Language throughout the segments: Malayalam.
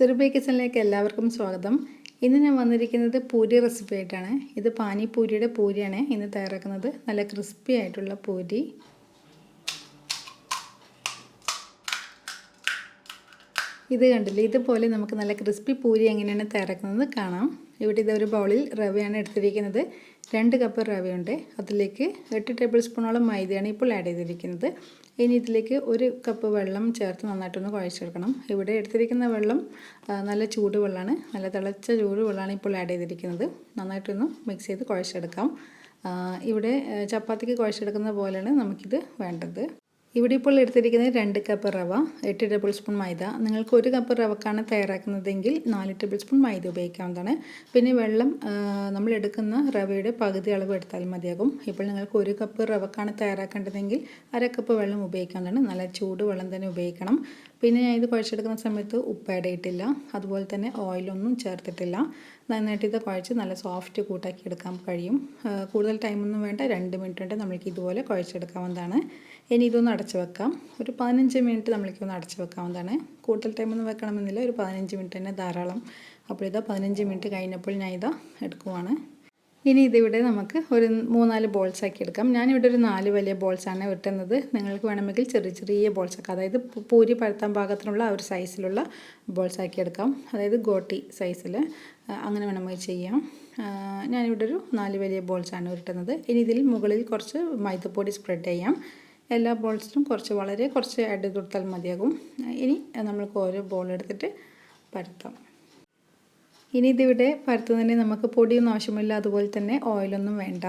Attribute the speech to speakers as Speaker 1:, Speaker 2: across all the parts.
Speaker 1: സുരഭി കിച്ചണിലേക്ക് എല്ലാവർക്കും സ്വാഗതം. ഇന്ന് ഞാൻ വന്നിരിക്കുന്നത് പൂരി റെസിപ്പി ആയിട്ടാണ്. ഇത് പാനി പൂരിയുടെ പൂരിയാണ് ഇന്ന് തയ്യാറാക്കുന്നത്. നല്ല ക്രിസ്പി ആയിട്ടുള്ള പൂരി. ഇത് കണ്ടില്ലേ, ഇതുപോലെ നമുക്ക് നല്ല ക്രിസ്പി പൂരി എങ്ങനെയാണ് തയ്യാറാക്കുന്നത് കാണാം. ഇവിടെ ഇതൊരു ബൗളിൽ റവയാണ് എടുത്തിരിക്കുന്നത്. 2 കപ്പ് റവയുണ്ട്. അതിലേക്ക് 8 ടേബിൾ സ്പൂണോളം മൈദയാണ് ഇപ്പോൾ ആഡ് ചെയ്തിരിക്കുന്നത്. ഇനി ഇതിലേക്ക് 1 കപ്പ് വെള്ളം ചേർത്ത് നന്നായിട്ടൊന്ന് കുഴച്ചെടുക്കണം. ഇവിടെ എടുത്തിരിക്കുന്ന വെള്ളം നല്ല ചൂടുവെള്ളമാണ്, നല്ല തിളച്ച ചൂടുവെള്ളമാണ് ഇപ്പോൾ ആഡ് ചെയ്തിരിക്കുന്നത്. നന്നായിട്ടൊന്ന് മിക്സ് ചെയ്ത് കുഴച്ചെടുക്കാം. ഇവിടെ ചപ്പാത്തിക്ക് കുഴച്ചെടുക്കുന്ന പോലെയാണ് നമുക്കിത് വേണ്ടത്. ഇവിടെ ഇപ്പോൾ എടുത്തിരിക്കുന്നത് 2 കപ്പ് റവ, 8 ടേബിൾ സ്പൂൺ മൈദ. നിങ്ങൾക്ക് 1 കപ്പ് റവക്കാണ് തയ്യാറാക്കുന്നതെങ്കിൽ 4 ടേബിൾ സ്പൂൺ മൈദ ഉപയോഗിക്കാവുന്നതാണ്. പിന്നെ വെള്ളം നമ്മൾ എടുക്കുന്ന റവയുടെ പകുതി അളവ് എടുത്താൽ മതിയാകും. ഇപ്പോൾ നിങ്ങൾക്ക് 1 കപ്പ് റവക്കാണ് തയ്യാറാക്കേണ്ടതെങ്കിൽ 1/2 കപ്പ് വെള്ളം ഉപയോഗിക്കാവുന്നതാണ്. നല്ല ചൂട് വെള്ളം തന്നെ ഉപയോഗിക്കണം. പിന്നെ ഞാൻ ഇത് കുഴച്ചെടുക്കുന്ന സമയത്ത് ഉപ്പ് ആഡ് ചെയ്തിട്ടില്ല, അതുപോലെ തന്നെ ഓയിലൊന്നും ചേർത്തിട്ടില്ല. നന്നായിട്ട് ഇത് കുഴച്ച് നല്ല സോഫ്റ്റ് കൂട്ടാക്കി എടുക്കാൻ കഴിയും. കൂടുതൽ ടൈമൊന്നും വേണ്ട, 2 മിനിറ്റ് കൊണ്ട് നമ്മൾക്ക് ഇതുപോലെ കുഴച്ചെടുക്കാവുന്നതാണ്. ഇനി ഇതൊന്ന് അടച്ചു വെക്കാം. ഒരു 15 മിനിറ്റ് നമ്മൾക്കൊന്ന് അടച്ചു വെക്കാവുന്നതാണ്. കൂടുതൽ ടൈമൊന്നും വെക്കണമെന്നില്ല, ഒരു 15 മിനിറ്റ് തന്നെ ധാരാളം. അപ്പോൾ ഇതാ 15 മിനിറ്റ് കഴിഞ്ഞപ്പോൾ ഞാൻ ഇതാ എടുക്കുവാണ്. ഇനി ഇതിവിടെ നമുക്ക് ഒരു 3-4 ബോൾസ് ആക്കി എടുക്കാം. ഞാനിവിടെ ഒരു 4 വലിയ ബോൾസാണ് വെട്ടുന്നത്. നിങ്ങൾക്ക് വേണമെങ്കിൽ ചെറിയ ചെറിയ ബോൾസ് ആക്കാം, അതായത് പൂരി പരത്താൻ പാകത്തിനുള്ള ഒരു സൈസിലുള്ള ബോൾസ് ആക്കി എടുക്കാം, അതായത് ഗോട്ടി സൈസിൽ. അങ്ങനെ വേണമെങ്കിൽ ചെയ്യാം. ഞാനിവിടെ ഒരു 4 വലിയ ബോൾസാണ് ഉരുട്ടുന്നത്. ഇനി ഇതിൽ മുകളിൽ കുറച്ച് മൈദപ്പൊടി സ്പ്രെഡ് ചെയ്യാം. എല്ലാ ബോൾസിലും വളരെ കുറച്ച് ആഡ് ചെയ്ത് കൊടുത്താൽ മതിയാകും. ഇനി നമ്മൾക്ക് ഓരോ ബോൾ എടുത്തിട്ട് പരത്താം. ഇനി ഇതിവിടെ പരത്തുന്നതിന് നമുക്ക് പൊടിയൊന്നും ആവശ്യമില്ല, അതുപോലെ തന്നെ ഓയിലൊന്നും വേണ്ട.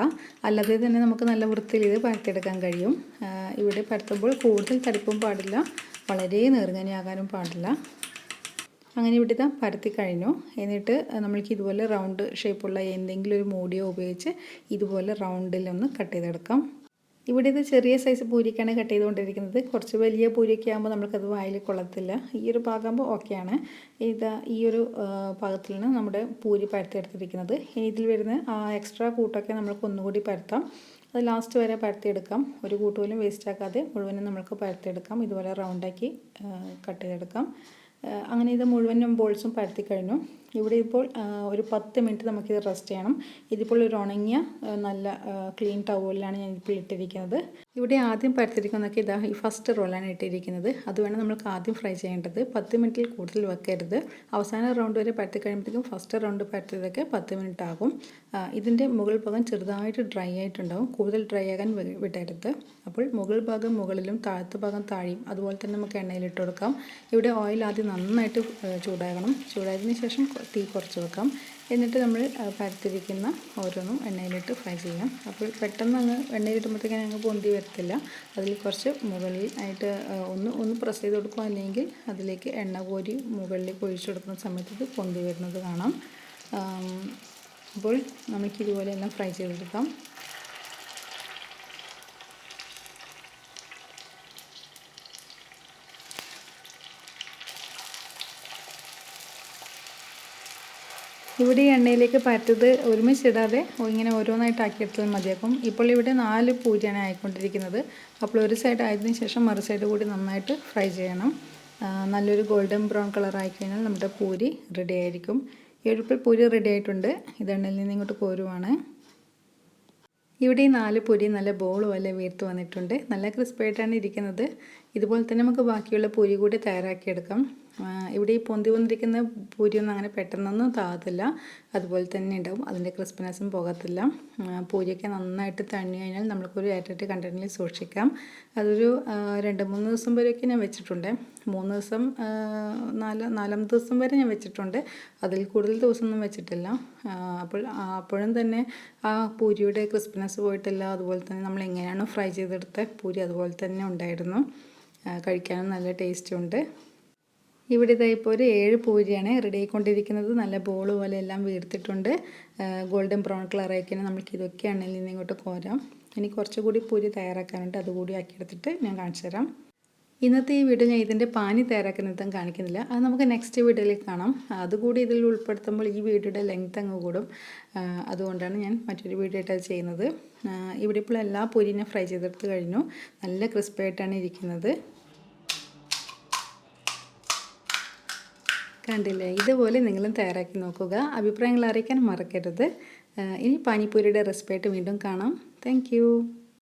Speaker 1: അല്ലാതെ തന്നെ നമുക്ക് നല്ല വൃത്തിയിൽ ഇത് പരത്തിയെടുക്കാൻ കഴിയും. ഇവിടെ പരത്തുമ്പോൾ കൂടുതൽ തടിപ്പും പാടില്ല, വളരെ നേർങ്ങനെയാകാനും പാടില്ല. അങ്ങനെ ഇവിടെ ഇതാ പരത്തി കഴിഞ്ഞു. എന്നിട്ട് നമ്മൾക്ക് ഇതുപോലെ റൗണ്ട് ഷേപ്പുള്ള എന്തെങ്കിലും ഒരു മൂടിയോ ഉപയോഗിച്ച് ഇതുപോലെ റൗണ്ടിലൊന്ന് കട്ട് ചെയ്തെടുക്കാം. ഇവിടെ ഇത് ചെറിയ സൈസ് പൂരിക്കാണ് കട്ട് ചെയ്തുകൊണ്ടിരിക്കുന്നത്. കുറച്ച് വലിയ പൂരിയൊക്കെ ആകുമ്പോൾ നമുക്കത് വായിൽ കൊള്ളത്തില്ല. ഈ ഒരു പാകമാകുമ്പോൾ ഓക്കെയാണ്. ഈ ഒരു പാകത്തിലാണ് നമ്മുടെ പൂരി പരത്തിയെടുത്തിരിക്കുന്നത്. ഇനി ഇതിൽ വരുന്ന എക്സ്ട്രാ കൂട്ടൊക്കെ നമ്മൾക്ക് ഒന്നുകൂടി പരത്താം. അത് ലാസ്റ്റ് വരെ പരത്തിയെടുക്കാം. ഒരു കൂട്ട് പോലും വേസ്റ്റ് ആക്കാതെ മുഴുവനും നമുക്ക് പരത്തിയെടുക്കാം. ഇതുപോലെ റൗണ്ടാക്കി കട്ട് ചെയ്തെടുക്കാം. അങ്ങനെ ഇത് മുഴുവനും ബോൾസും പരത്തി കഴിഞ്ഞു. ഇവിടെ ഇപ്പോൾ ഒരു 10 മിനിറ്റ് നമുക്കിത് റെസ്റ്റ് ചെയ്യണം. ഇതിപ്പോൾ ഒരു ഉണങ്ങിയ നല്ല ക്ലീൻ ടവലിലാണ് ഞാൻ ഇപ്പോൾ ഇട്ടിരിക്കുന്നത്. ഇവിടെ ആദ്യം പരത്തിരിക്കുന്നതൊക്കെ ഇതാ ഈ ഫസ്റ്റ് റോളാണ് ഇട്ടിരിക്കുന്നത്. അത് വേണം നമ്മൾക്ക് ആദ്യം ഫ്രൈ ചെയ്യേണ്ടത്. 10 മിനിറ്റിൽ കൂടുതൽ വെക്കരുത്. അവസാന റൗണ്ട് വരെ പരത്തി കഴിയുമ്പോഴത്തേക്കും ഫസ്റ്റ് റൗണ്ട് പരത്തിയതൊക്കെ 10 മിനിറ്റ് ആകും. ഇതിൻ്റെ മുകൾ ഭാഗം ചെറുതായിട്ട് ഡ്രൈ ആയിട്ടുണ്ടാകും, കൂടുതൽ ഡ്രൈ ആകാൻ വിടരുത്. അപ്പോൾ മുകൾ ഭാഗം മുകളിലും താഴത്തെ ഭാഗം താഴെയും അതുപോലെ തന്നെ നമുക്ക് എണ്ണയിലിട്ട് കൊടുക്കാം. ഇവിടെ ഓയിൽ ആദ്യം നന്നായിട്ട് ചൂടാകണം. ചൂടായതിന് ശേഷം തീ കുറച്ച് വെക്കാം. എന്നിട്ട് നമ്മൾ പരത്തിരിക്കുന്ന ഓരോന്നും എണ്ണയിലിട്ട് ഫ്രൈ ചെയ്യാം. അപ്പോൾ പെട്ടെന്ന് അങ്ങ് എണ്ണയിലിട്ടുമ്പോഴത്തേക്കും അങ്ങ് പൊന്തി വരത്തില്ല. അതിൽ കുറച്ച് മുകളിൽ ആയിട്ട് ഒന്ന് പ്രസ് ചെയ്ത് കൊടുക്കുക, അല്ലെങ്കിൽ അതിലേക്ക് എണ്ണ കോരി മുകളിലേക്ക് ഒഴിച്ചു കൊടുക്കുന്ന സമയത്ത് ഇത് പൊന്തി വരുന്നത് കാണാം. അപ്പോൾ നമുക്കിതുപോലെ എല്ലാം ഫ്രൈ ചെയ്തെടുക്കാം. ഇവിടെ ഈ എണ്ണയിലേക്ക് പരത്തത് ഒരുമിച്ചിടാതെ ഇങ്ങനെ ഓരോന്നായിട്ട് ആക്കിയെടുത്താൽ മതിയാക്കും. ഇപ്പോൾ ഇവിടെ 4 പൂരിയാണ് ആയിക്കൊണ്ടിരിക്കുന്നത്. അപ്പോൾ ഒരു സൈഡ് ആയതിനു ശേഷം മറു സൈഡ് കൂടി നന്നായിട്ട് ഫ്രൈ ചെയ്യണം. നല്ലൊരു ഗോൾഡൻ ബ്രൗൺ കളർ ആയിക്കഴിഞ്ഞാൽ നമ്മുടെ പൂരി റെഡി ആയിരിക്കും. ഇപ്പോൾ പൂരി റെഡി ആയിട്ടുണ്ട്. ഇത് എണ്ണയിൽ നിന്ന് ഇങ്ങോട്ട് കോരുവാണ്. ഇവിടെ ഈ 4 പൂരി നല്ല ബോൾ പോലെ വീർത്ത് വന്നിട്ടുണ്ട്. നല്ല ക്രിസ്പായിട്ടാണ് ഇരിക്കുന്നത്. ഇതുപോലെ തന്നെ നമുക്ക് ബാക്കിയുള്ള പൂരി കൂടി തയ്യാറാക്കിയെടുക്കാം. ഇവിടെ ഈ പൊന്തി വന്നിരിക്കുന്ന പൂരിയൊന്നും അങ്ങനെ പെട്ടെന്നൊന്നും താകത്തില്ല, അതുപോലെ തന്നെ ഉണ്ടാവും. അതിൻ്റെ ക്രിസ്പിനെസ്സും പോകത്തില്ല. പൂരിയൊക്കെ നന്നായിട്ട് തണ്ണി കഴിഞ്ഞാൽ നമ്മൾക്കൊരു എയർടൈറ്റ് കണ്ടെയ്നറിൽ സൂക്ഷിക്കാം. അതൊരു 2-3 ദിവസം വരെയൊക്കെ ഞാൻ വെച്ചിട്ടുണ്ട്. 3 ദിവസം 4-5 ദിവസം വരെ ഞാൻ വെച്ചിട്ടുണ്ട്. അതിൽ കൂടുതൽ ദിവസമൊന്നും വെച്ചിട്ടില്ല. അപ്പോഴും തന്നെ ആ പൂരിയുടെ ക്രിസ്പിനെസ് പോയിട്ടില്ല. അതുപോലെ തന്നെ നമ്മൾ എങ്ങനെയാണോ ഫ്രൈ ചെയ്തെടുത്ത പൂരി അതുപോലെ തന്നെ ഉണ്ടായിരുന്നു. കഴിക്കാനും നല്ല ടേസ്റ്റും ഉണ്ട്. ഇവിടെ ഇതാ ഇപ്പോൾ ഒരു 7 പൂരിയാണ് റെഡി ആയിക്കൊണ്ടിരിക്കുന്നത്. നല്ല ബോൾ പോലെ എല്ലാം വീർത്തിട്ടുണ്ട്. ഗോൾഡൻ ബ്രൗൺ കളറായിക്കഴിഞ്ഞാൽ നമുക്ക് ഇതൊക്കെ എണ്ണയിൽ നിന്ന് ഇങ്ങോട്ട് കോരാം. ഇനി കുറച്ചുകൂടി പൂരി തയ്യാറാക്കാനുണ്ട്, അതുകൂടി ആക്കിയെടുത്തിട്ട് ഞാൻ കാണിച്ചു തരാം. ഇന്നത്തെ ഈ വീഡിയോ ഞാൻ ഇതിൻ്റെ പാനി തയ്യാറാക്കുന്നതും കാണിക്കുന്നില്ല, അത് നമുക്ക് നെക്സ്റ്റ് വീഡിയോയിൽ കാണാം. അതുകൂടി ഇതിൽ ഉൾപ്പെടുത്തുമ്പോൾ ഈ വീഡിയോയുടെ ലെങ്ത് അങ്ങ് കൂടും. അതുകൊണ്ടാണ് ഞാൻ മറ്റൊരു വീഡിയോ ആയിട്ട് അത് ചെയ്യുന്നത്. ഇവിടെ ഇപ്പോൾ എല്ലാ പൂരിയും ഫ്രൈ ചെയ്തെടുത്ത് കഴിഞ്ഞു. നല്ല ക്രിസ്പായിട്ടാണ് ഇരിക്കുന്നത്. കണ്ടില്ലേ, ഇതുപോലെ നിങ്ങളും തയ്യാറാക്കി നോക്കുക. അഭിപ്രായങ്ങൾ അറിയിക്കാൻ മറക്കരുത്. ഇനി പാനിപ്പൂരിയുടെ റെസിപ്പി ആയിട്ട് വീണ്ടും കാണാം. താങ്ക്